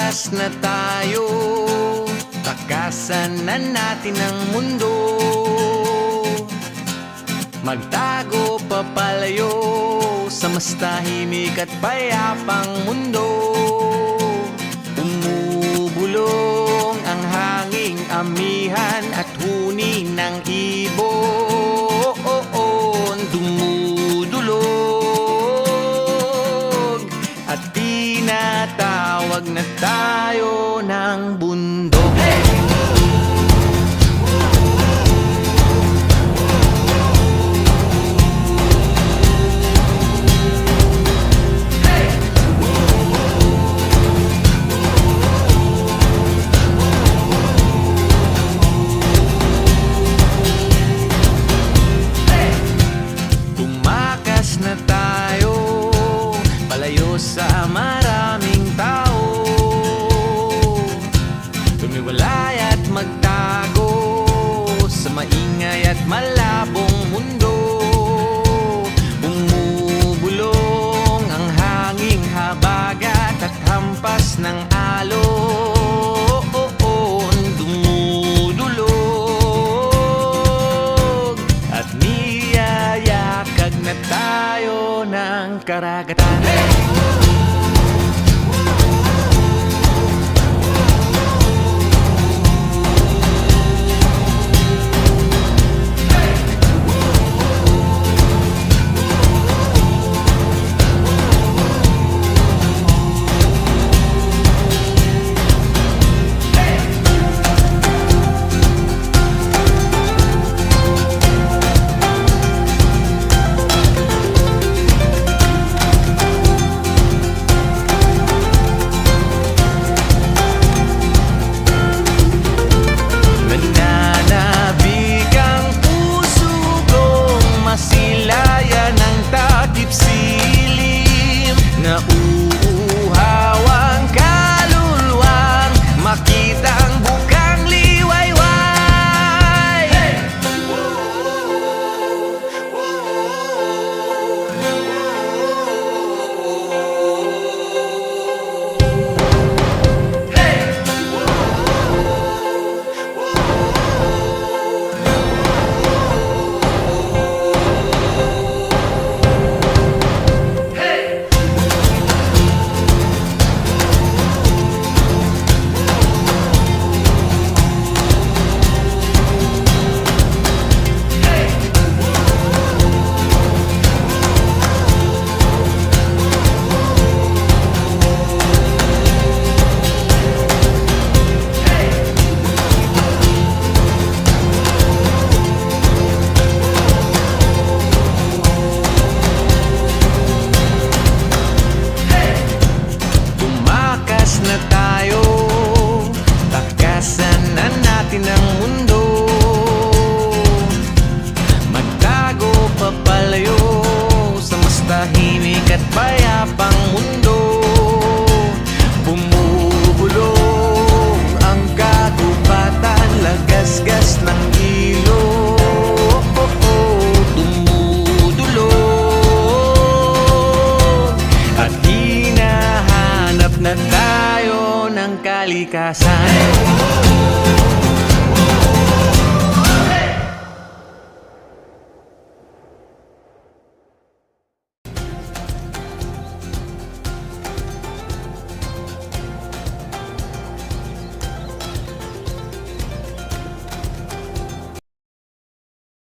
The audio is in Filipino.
Tumakas na tayo, takasan na natin ang mundo. Magtago papalayo sa mas tahimik at payapang mundo. Umubulong ang hanging amihan at huni ng ibon. Dumudulog at tinatawag na tayo ng bundok. Na tayo, palayo sa maraming tao. Tumiwalay at magtago sa maingay at malabong mundo. Bumubulong ang hanging habagat at hampas ng alon. Dumudulog at niyayakag na tayo ng karagatan. Nauuhaw ang kaluluwang makita ang bukang liwayway. Hey! Na tayo, takasan na natin ang mundo. Magtago papalayo sa mas tahimik at payapang